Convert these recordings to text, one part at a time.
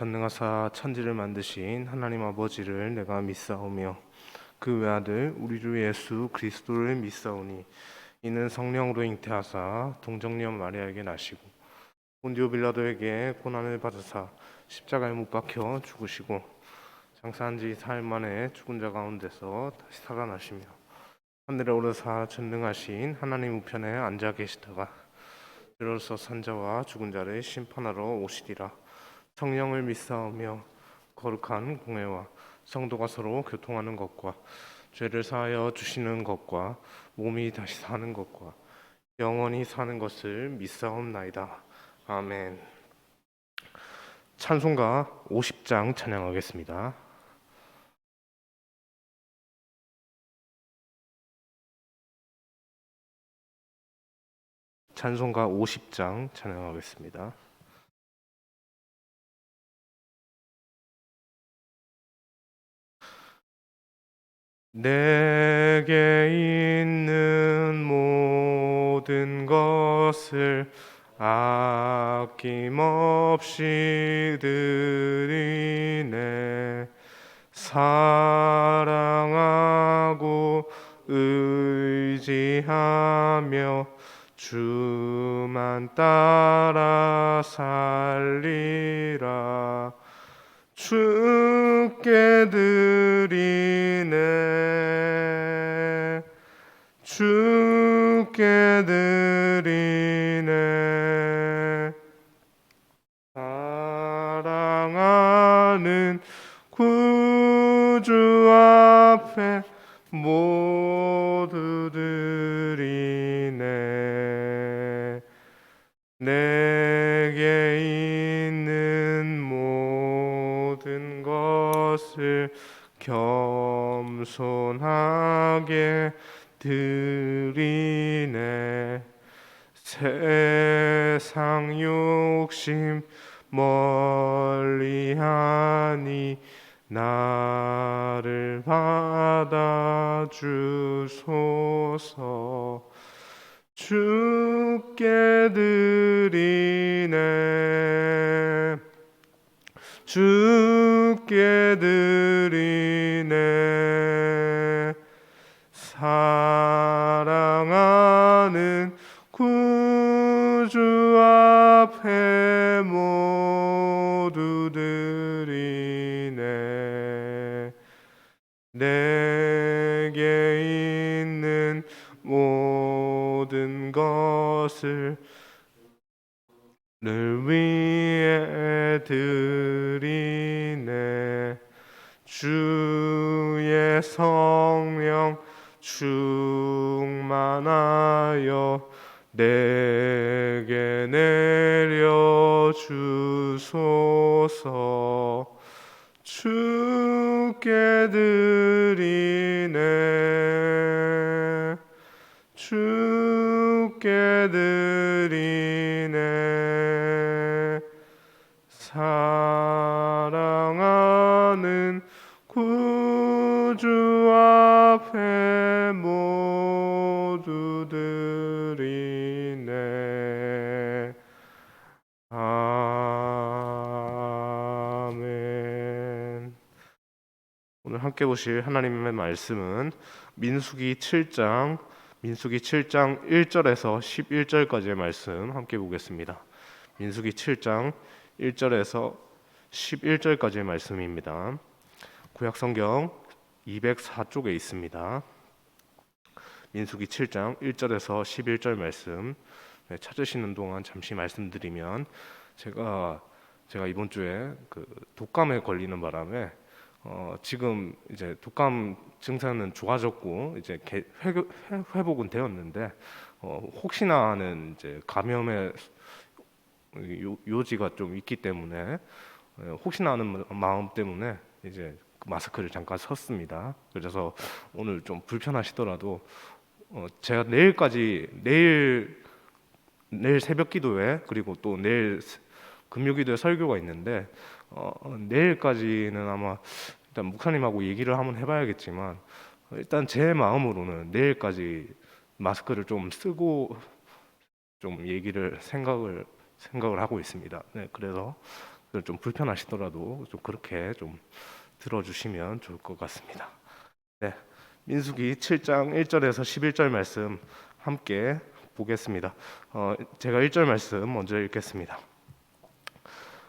전능하사 천지를 만드신 하나님 아버지를 내가 믿사오며 그 외아들 우리 주 예수 그리스도를 믿사오니 이는 성령으로 잉태하사 동정녀 마리아에게 나시고 본디오 빌라도에게 고난을 받으사 십자가에 못 박혀 죽으시고 장사한 지 사흘 만에 죽은 자 가운데서 다시 살아나시며 하늘에 오르사 전능하신 하나님 우편에 앉아 계시다가 들어서 산자와 죽은 자를 심판하러 오시리라. 성령을 믿사오며 거룩한 공회와 성도가 서로 교통하는 것과 죄를 사하여 주시는 것과 몸이 다시 사는 것과 영원히 사는 것을 믿사옵나이다. 아멘. 찬송가 50장 찬양하겠습니다. 찬송가 50장 찬양하겠습니다. 내게 있는 모든 것을 아낌없이 드리네. 사랑하고 의지하며 주만 따라 살리라. 주께 드리네. 주께 드리네. 사랑하는 구주 앞에 모두 드리네. 내게 있는 모든 것을 겸손하게 드리네. 세상 욕심 멀리하니 나를 받아주소서. 주께 드리네. 주께 드리네. 사랑하는 구주 앞에 모두 드리네. 내게 있는 모든 것을 늘 위해 드리네. 주의 성령 충만하여 내게 내려 주소서. 주께 드리네. 주께 드리네. 사랑하는 구주 앞에 모두 드리네. 아멘. 오늘 함께 보실 하나님의 말씀은 민수기 7장 1절에서 11절까지의 말씀 함께 보겠습니다. 민수기 7장 1절에서 11절까지의 말씀입니다. 구약성경 204쪽에 있습니다. 민수기 7장 1절에서 11절 말씀 찾으시는 동안 잠시 말씀드리면 제가 이번 주에 그 독감에 걸리는 바람에 지금 이제 독감 증상은 좋아졌고 이제 회복은 되었는데 혹시나 하는 이제 감염의 요지가 좀 있기 때문에 혹시나 하는 마음 때문에 이제 마스크를 잠깐 썼습니다. 그래서 오늘 좀 불편하시더라도 제가 내일 새벽 기도회 그리고 또 내일 금요 기도회 설교가 있는데 내일까지는 아마 일단 목사님하고 얘기를 한번 해봐야겠지만 일단 제 마음으로는 내일까지 마스크를 좀 쓰고 좀 생각을 하고 있습니다. 네, 그래서 좀 불편하시더라도 좀 그렇게 좀 들어주시면 좋을 것 같습니다. 네, 민수기 7장 1절에서 11절 말씀 함께 보겠습니다. 제가 1절 말씀 먼저 읽겠습니다.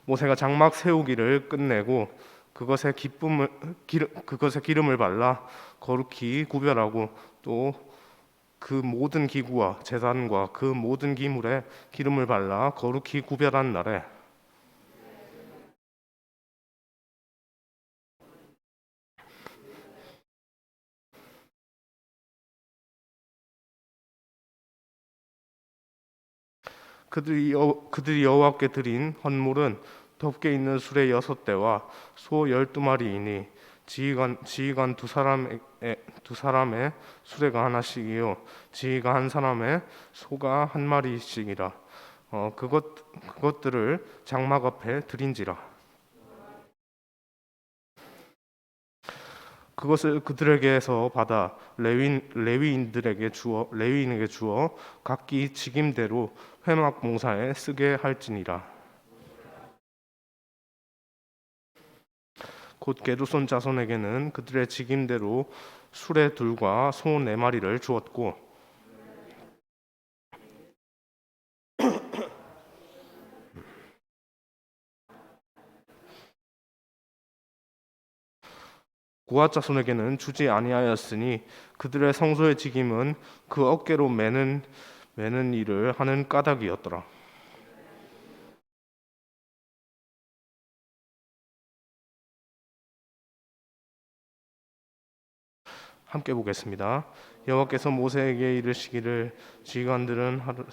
모세가 장막 세우기를 끝내고 그것에 기름을 발라 거룩히 구별하고 또 그 모든 기구와 제단과 그 모든 기물에 기름을 발라 거룩히 구별한 날에 그들이 여호와께 드린 헌물은 덮개 있는 수레 6대와 소 12마리이니 지휘관 두 사람의 수레가 하나씩이요 지휘가 한 사람의 소가 한 마리씩이라. 그것들을 장막 앞에 드린지라. 그것을 그들에게서 받아 레위인에게 주어 각기 직임대로 회막 봉사에 쓰게 할지니라. 곧 게르손 자손에게는 그들의 직임대로 수레 둘과 소 4마리를 주었고 고앗 자손에게는 주지 아니하였으니 그들의 성소의 직임은 그 어깨로 매는 일을 하는 까닭이었더라. 함께 보겠습니다. 여호와께서 모세에게 이르시기를 지휘관들은 하루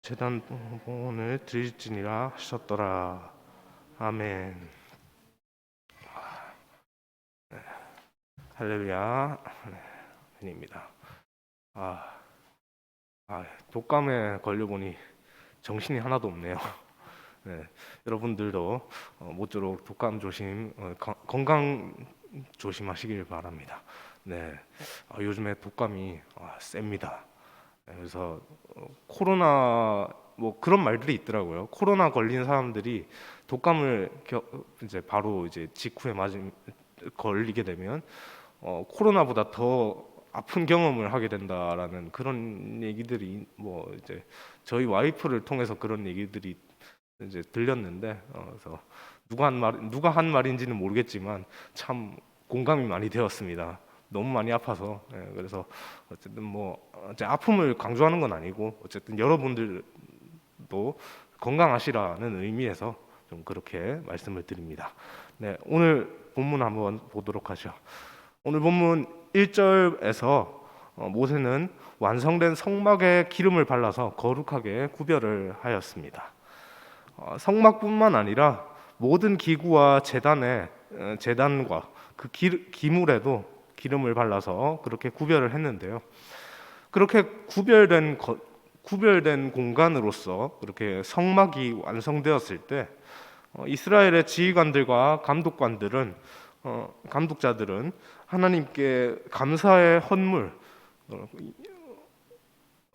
제단 봉헌을 드릴지니라 하셨더라. 아멘. 할렐루야. 아멘입니다. 독감에 걸려보니 정신이 하나도 없네요. 네, 여러분들도 모쪼록 독감 조심, 건강 조심하시길 바랍니다. 네, 요즘에 독감이 셉니다. 네, 그래서 코로나 뭐 그런 말들이 있더라고요. 코로나 걸린 사람들이 독감을 이제 바로 이제 직후에 걸리게 되면 코로나보다 더 아픈 경험을 하게 된다라는 그런 얘기들이 뭐 이제 저희 와이프를 통해서 그런 얘기들이 이제 들렸는데 그래서 누가 한 말인지는 모르겠지만 참 공감이 많이 되었습니다. 너무 많이 아파서. 그래서 어쨌든 뭐 아픔을 강조하는 건 아니고 어쨌든 여러분들도 건강하시라는 의미에서 좀 그렇게 말씀을 드립니다. 네, 오늘 본문 한번 보도록 하죠. 오늘 본문 1절에서 모세는 완성된 성막에 기름을 발라서 거룩하게 구별을 하였습니다. 성막뿐만 아니라 모든 기구와 제단과 그 기물에도 기름을 발라서 그렇게 구별을 했는데요. 그렇게 구별된 공간으로서 그렇게 성막이 완성되었을 때 이스라엘의 지휘관들과 감독자들은 하나님께 감사의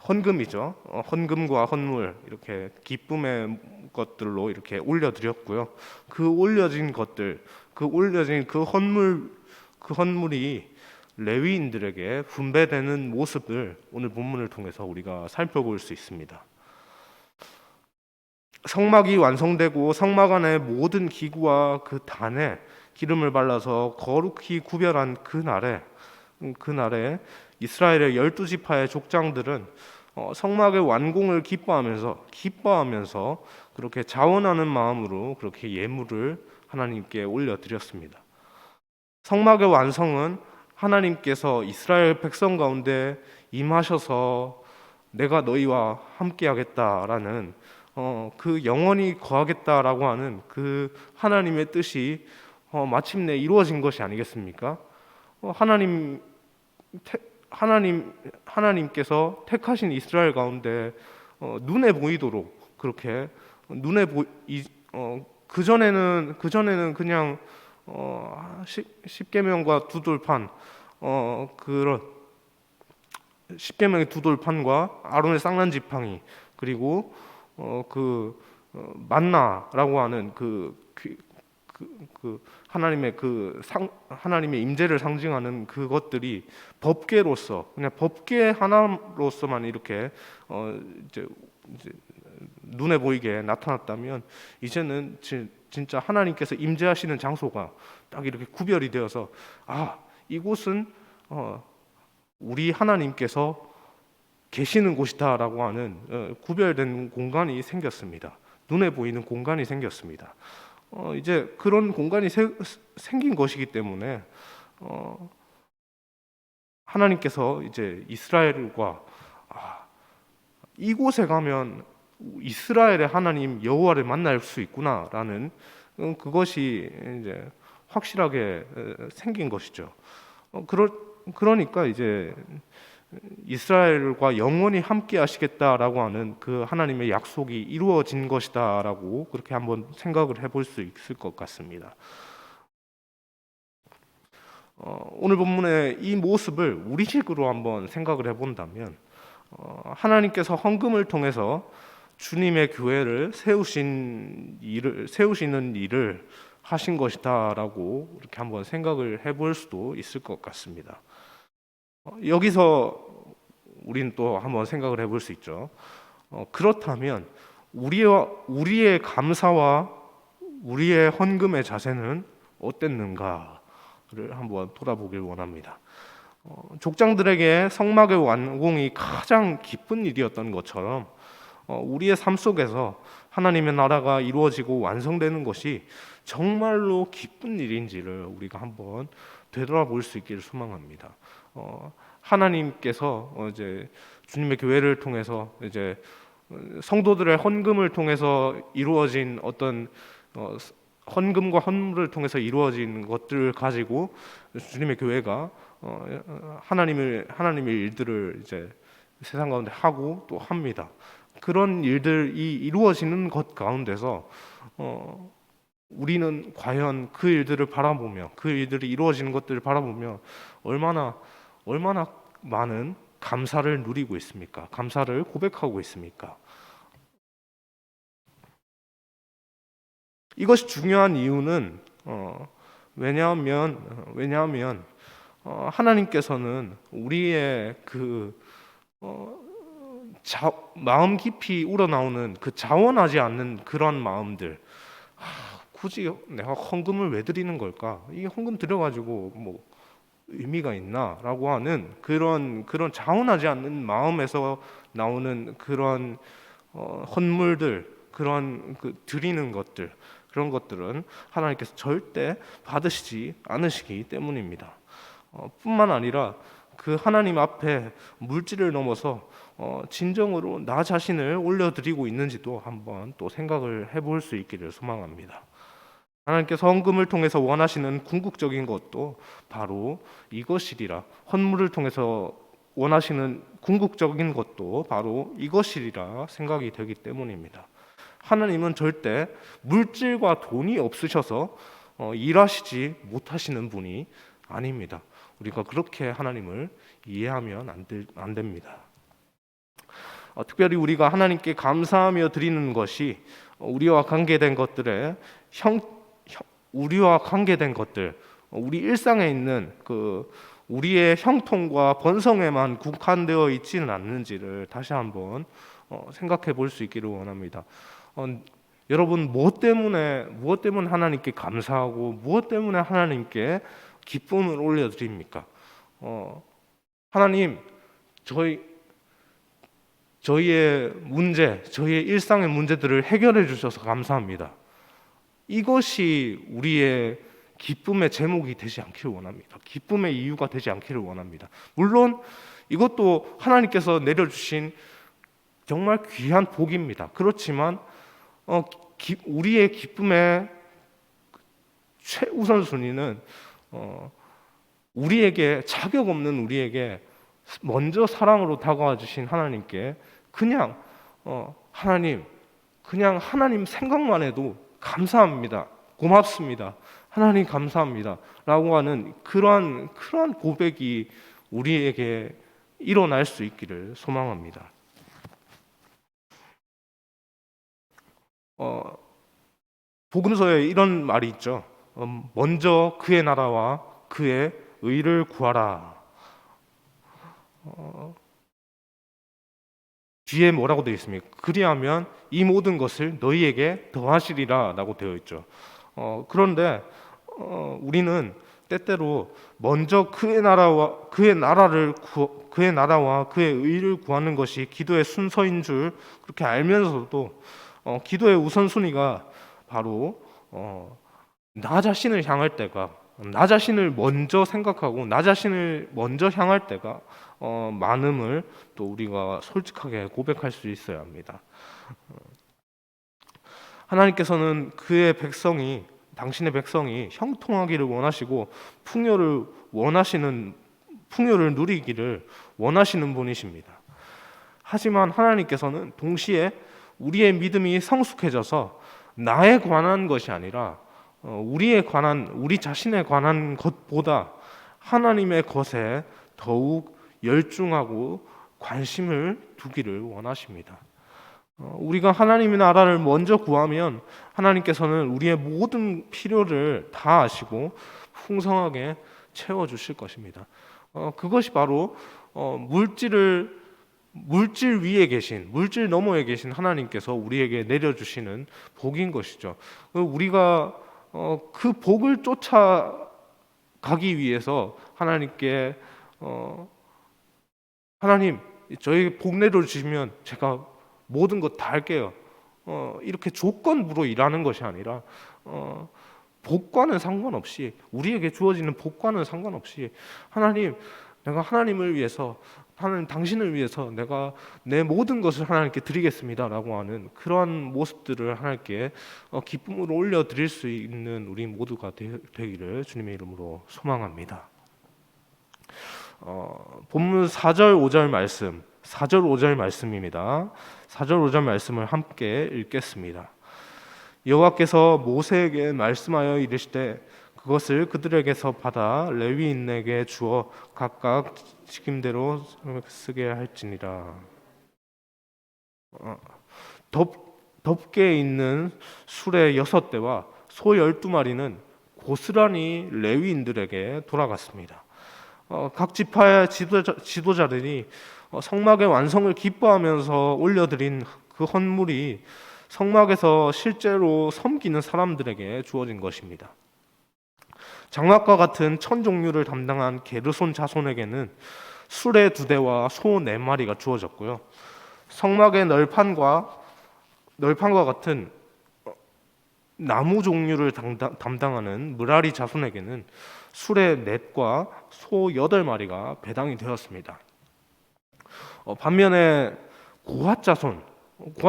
헌금이죠. 헌금과 헌물 이렇게 기쁨의 것들로 이렇게 올려드렸고요. 그 올려진 그 헌물이 레위인들에게 분배되는 모습을 오늘 본문을 통해서 우리가 살펴볼 수 있습니다. 성막이 완성되고 성막 안의 모든 기구와 그 단에 기름을 발라서 거룩히 구별한 그날에 이스라엘의 12지파의 족장들은 성막의 완공을 기뻐하면서 그렇게 자원하는 마음으로 그렇게 예물을 하나님께 올려드렸습니다. 성막의 완성은 하나님께서 이스라엘 백성 가운데 임하셔서 내가 너희와 함께하겠다라는 그 영원히 거하겠다라고 하는 그 하나님의 뜻이 마침내 이루어진 것이 아니겠습니까? 하나님께서 택하신 이스라엘 가운데 눈에 보이도록 그렇게 그전에는 그냥 십계명과 그런 십계명의 두 돌판과 아론의 쌍난 지팡이 그리고 그 만나라고 하는 하나님의 하나님의 임재를 상징하는 그것들이 법궤로서 그냥 법궤 하나로서만 이렇게 이제 눈에 보이게 나타났다면, 이제는 진짜 하나님께서 임재하시는 장소가 딱 이렇게 구별이 되어서 이곳은 우리 하나님께서 계시는 곳이다라고 하는 구별된 공간이 생겼습니다. 눈에 보이는 공간이 생겼습니다. 이제 그런 공간이 생긴 것이기 때문에 하나님께서 이제 이스라엘과 이곳에 가면 이스라엘의 하나님 여호와를 만날 수 있구나라는 그것이 이제 확실하게 생긴 것이죠. 그러니까 이제 이스라엘과 영원히 함께 하시겠다라고 하는 그 하나님의 약속이 이루어진 것이다라고 그렇게 한번 생각을 해볼 수 있을 것 같습니다. 오늘 본문의 이 모습을 우리식으로 한번 생각을 해본다면, 하나님께서 헌금을 통해서 주님의 교회를 세우시는 일을 하신 것이다라고 이렇게 한번 생각을 해볼 수도 있을 것 같습니다. 여기서 우리는 또 한번 생각을 해볼 수 있죠. 그렇다면 우리의 감사와 우리의 헌금의 자세는 어땠는가를 한번 돌아보길 원합니다. 족장들에게 성막의 완공이 가장 기쁜 일이었던 것처럼 우리의 삶 속에서 하나님의 나라가 이루어지고 완성되는 것이 정말로 기쁜 일인지를 우리가 한번 되돌아볼 수 있기를 소망합니다. 하나님께서 이제 주님의 교회를 통해서 이제 성도들의 헌금을 통해서 이루어진 어떤 헌금과 헌물을 통해서 이루어진 것들을 가지고 주님의 교회가 하나님의 일들을 이제 세상 가운데 하고 또 합니다. 그런 일들이 이루어지는 것 가운데서 우리는 과연 그 일들을 바라보며 그 일들이 이루어지는 것들을 바라보며 얼마나 많은 감사를 누리고 있습니까? 감사를 고백하고 있습니까? 이것이 중요한 이유는 왜냐하면 하나님께서는 우리의 마음 깊이 우러나오는 그 자원하지 않는 그런 마음들, 굳이 내가 헌금을 왜 드리는 걸까? 이 헌금 드려가지고 뭐 의미가 있나라고 하는 그런 자원하지 않는 마음에서 나오는 그런 헌물들, 그런 드리는 것들, 그런 것들은 하나님께서 절대 받으시지 않으시기 때문입니다. 뿐만 아니라 그 하나님 앞에 물질을 넘어서 진정으로 나 자신을 올려드리고 있는지도 한번 또 생각을 해볼 수 있기를 소망합니다. 하나님께서 헌금을 통해서 원하시는 궁극적인 것도 바로 이것이리라. 헌물을 통해서 원하시는 궁극적인 것도 바로 이것이리라 생각이 되기 때문입니다. 하나님은 절대 물질과 돈이 없으셔서 일하시지 못하시는 분이 아닙니다. 우리가 그렇게 하나님을 이해하면 안 됩니다. 특별히 우리가 하나님께 감사하며 드리는 것이 우리와 관계된 것들, 우리 일상에 있는 우리의 형통과 번성에만 국한되어 있지는 않는지를 다시 한번 생각해 볼 수 있기를 원합니다. 여러분, 무엇 때문에 하나님께 감사하고 무엇 때문에 하나님께 기쁨을 올려드립니까? 하나님, 저희의 일상의 문제들을 해결해 주셔서 감사합니다. 이것이 우리의 기쁨의 제목이 되지 않기를 원합니다. 기쁨의 이유가 되지 않기를 원합니다. 물론 이것도 하나님께서 내려주신 정말 귀한 복입니다. 그렇지만 우리의 기쁨의 최우선순위는 자격 없는 우리에게 먼저 사랑으로 다가와 주신 하나님께 그냥 하나님 생각만 해도 감사합니다, 고맙습니다, 하나님 감사합니다 라고 하는 그러한 고백이 우리에게 일어날 수 있기를 소망합니다. 어, 복음서에 이런 말이 있죠. 먼저 그의 나라와 그의 의를 구하라. 뒤에 뭐라고 되어 있습니까? 그리하면 이 모든 것을 너희에게 더하시리라라고 되어 있죠. 그런데 우리는 때때로 먼저 그의 나라와 그의 의를 구하는 것이 기도의 순서인 줄 그렇게 알면서도 기도의 우선순위가 바로 나 자신을 향할 때가, 나 자신을 먼저 생각하고 나 자신을 먼저 향할 때가 많음을 또 우리가 솔직하게 고백할 수 있어야 합니다. 하나님께서는 당신의 백성이 형통하기를 원하시고 풍요를 누리기를 원하시는 분이십니다. 하지만 하나님께서는 동시에 우리의 믿음이 성숙해져서 나에 관한 것이 아니라 우리 자신에 관한 것보다 하나님의 것에 더욱 열중하고 관심을 두기를 원하십니다. 우리가 하나님의 나라를 먼저 구하면 하나님께서는 우리의 모든 필요를 다 아시고 풍성하게 채워주실 것입니다. 그것이 바로 물질 너머에 계신 하나님께서 우리에게 내려주시는 복인 것이죠. 우리가 그 복을 쫓아가기 위해서 하나님께 하나님 저희 복 내려주시면 제가 모든 것 다 할게요. 이렇게 조건부로 일하는 것이 아니라 복과는 상관없이 우리에게 주어지는 복과는 상관없이 하나님 내가 하나님을 위해서 하나님 당신을 위해서 내가 내 모든 것을 하나님께 드리겠습니다라고 하는 그러한 모습들을 하나님께 기쁨으로 올려드릴 수 있는 우리 모두가 되기를 주님의 이름으로 소망합니다. 본문 4절 5절 말씀 4절 5절 말씀입니다. 4절 5절 말씀을 함께 읽겠습니다. 여호와께서 모세에게 말씀하여 이르시되 그것을 그들에게서 받아 레위인에게 주어 각각 직임대로 쓰게 할지니라. 덮개 있는 수레 6대와 소 12마리는 고스란히 레위인들에게 돌아갔습니다. 각 지파의 지도자들이 성막의 완성을 기뻐하면서 올려드린 그 헌물이 성막에서 실제로 섬기는 사람들에게 주어진 것입니다. 장막과 같은 천 종류를 담당한 게르손 자손에게는 수레 2대와 소 4마리가 주어졌고요. 성막의 널판과 같은 나무 종류를 담당하는 므라리 자손에게는 수레 넷과 소 8마리가 배당이 되었습니다. 반면에 고핫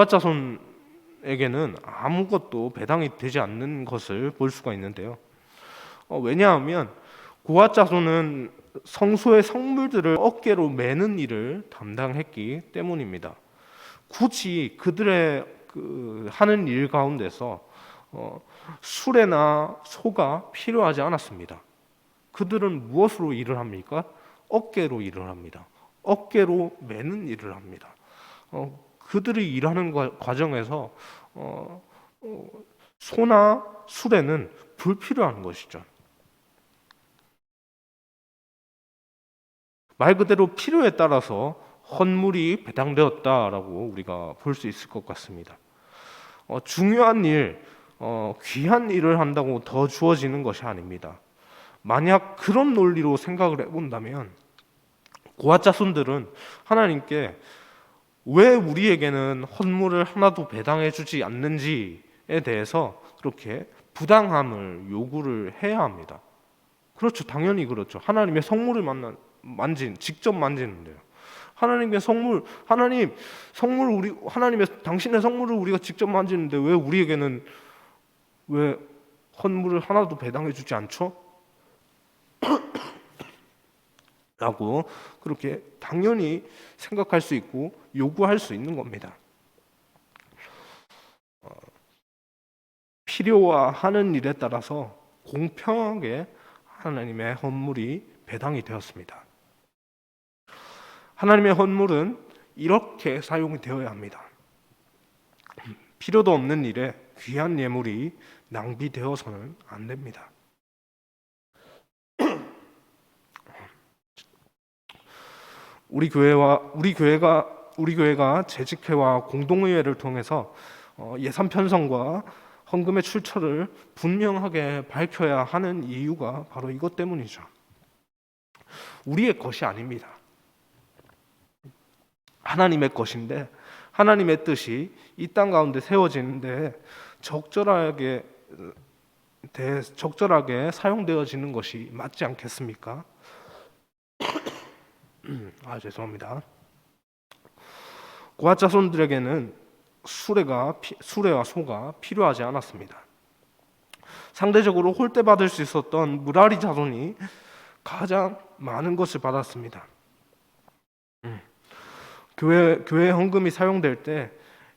자손에게는 아무것도 배당이 되지 않는 것을 볼 수가 있는데요. 왜냐하면 고핫 자손은 성소의 성물들을 어깨로 매는 일을 담당했기 때문입니다. 굳이 그들의 하는 일 가운데서 수레나 소가 필요하지 않았습니다. 그들은 무엇으로 일을 합니까? 어깨로 일을 합니다. 어깨로 매는 일을 합니다. 그들이 일하는 과정에서 소나 수레는 불필요한 것이죠. 말 그대로 필요에 따라서 헌물이 배당되었다라고 우리가 볼 수 있을 것 같습니다. 중요한 일, 귀한 일을 한다고 더 주어지는 것이 아닙니다. 만약 그런 논리로 생각을 해본다면 고핫 자손들은 하나님께 왜 우리에게는 헌물을 하나도 배당해 주지 않는지에 대해서 그렇게 부당함을 요구를 해야 합니다. 그렇죠. 당연히 그렇죠. 하나님의 성물을 직접 만지는데요. 하나님의 성물, 당신의 성물을 우리가 직접 만지는데 왜 우리에게는 왜 헌물을 하나도 배당해 주지 않죠? 라고 그렇게 당연히 생각할 수 있고 요구할 수 있는 겁니다. 필요와 하는 일에 따라서 공평하게 하나님의 헌물이 배당이 되었습니다. 하나님의 헌물은 이렇게 사용이 되어야 합니다. 필요도 없는 일에 귀한 예물이 낭비되어서는 안 됩니다. 우리 교회가 재직회와 공동의회를 통해서 예산 편성과 헌금의 출처를 분명하게 밝혀야 하는 이유가 바로 이것 때문이죠. 우리의 것이 아닙니다. 하나님의 것인데 하나님의 뜻이 이 땅 가운데 세워지는데 적절하게 사용되어지는 것이 맞지 않겠습니까? 죄송합니다. 고핫 자손들에게는 수레와 소가 필요하지 않았습니다. 상대적으로 홀대받을 수 있었던 무라리 자손이 가장 많은 것을 받았습니다. 교회 헌금이 사용될 때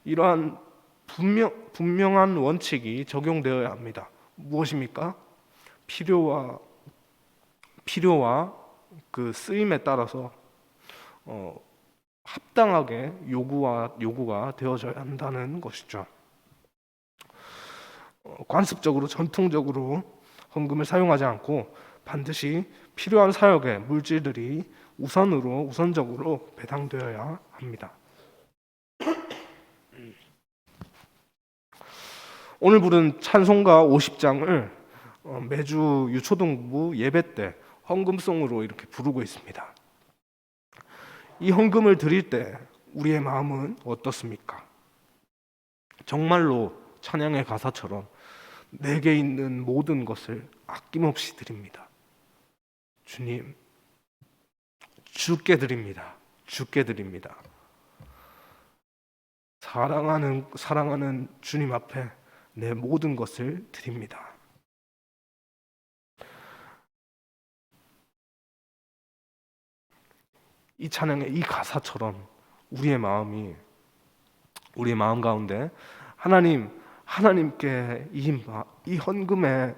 이러한 분명한 원칙이 적용되어야 합니다. 무엇입니까? 필요와 그 쓰임에 따라서 합당하게 요구가 되어져야 한다는 것이죠. 관습적으로 전통적으로 헌금을 사용하지 않고 반드시 필요한 사역의 물질들이 우선적으로 배당되어야 합니다. 오늘 부른 찬송가 50장을 매주 유초등부 예배 때 헌금송으로 이렇게 부르고 있습니다. 이 헌금을 드릴 때 우리의 마음은 어떻습니까? 정말로 찬양의 가사처럼 내게 있는 모든 것을 아낌없이 드립니다. 주님, 주께 드립니다. 주께 드립니다. 사랑하는 주님 앞에 내 모든 것을 드립니다. 이 찬양의 이 가사처럼 우리의 마음 가운데 하나님께 이 헌금에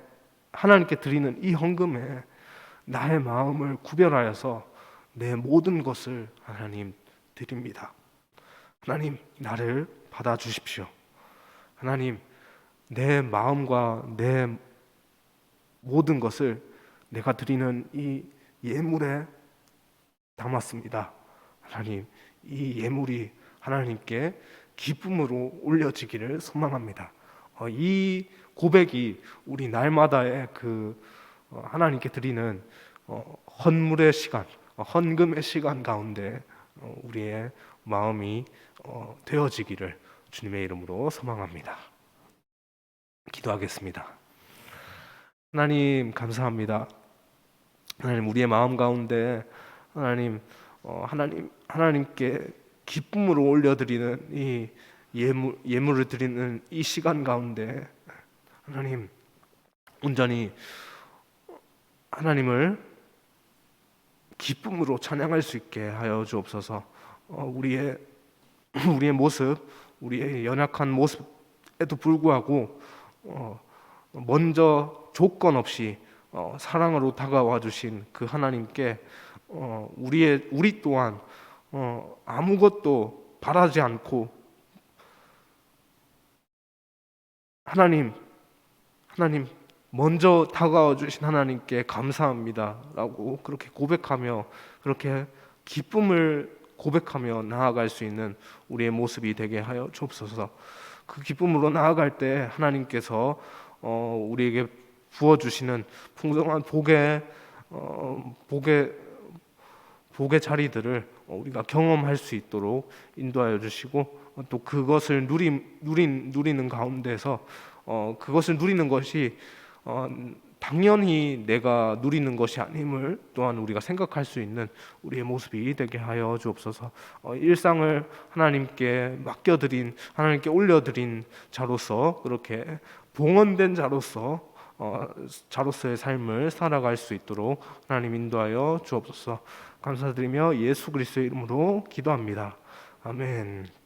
하나님께 드리는 이 헌금에 나의 마음을 구별하여서 내 모든 것을 하나님 드립니다. 하나님, 나를 받아주십시오. 하나님, 내 마음과 내 모든 것을 내가 드리는 이 예물에 담았습니다. 하나님, 이 예물이 하나님께 기쁨으로 올려지기를 소망합니다. 이 고백이 우리 날마다의 하나님께 드리는 헌물의 시간, 헌금의 시간 가운데 우리의 마음이 되어지기를 주님의 이름으로 소망합니다. 기도하겠습니다. 하나님, 감사합니다. 하나님, 우리의 마음 가운데 하나님께 기쁨으로 올려드리는 이 예물을 드리는 이 시간 가운데 하나님, 온전히 하나님을 기쁨으로 찬양할 수 있게 하여 주옵소서. 우리의 모습, 우리의 연약한 모습에도 불구하고 먼저 조건 없이 사랑으로 다가와 주신 그 하나님께 우리 또한 아무것도 바라지 않고 하나님 먼저 다가와 주신 하나님께 감사합니다라고 그렇게 고백하며 그렇게 기쁨을 고백하며 나아갈 수 있는 우리의 모습이 되게 하여 주옵소서. 그 기쁨으로 나아갈 때 하나님께서 우리에게 부어주시는 풍성한 복의 자리들을 우리가 경험할 수 있도록 인도하여 주시고 또 그것을 누리는 가운데서 그것을 누리는 것이 당연히 내가 누리는 것이 아님을 또한 우리가 생각할 수 있는 우리의 모습이 되게 하여 주옵소서. 일상을 하나님께 맡겨드린, 하나님께 올려드린 자로서 그렇게 봉헌된 자로서의 삶을 살아갈 수 있도록 하나님 인도하여 주옵소서. 감사드리며 예수 그리스도의 이름으로 기도합니다. 아멘.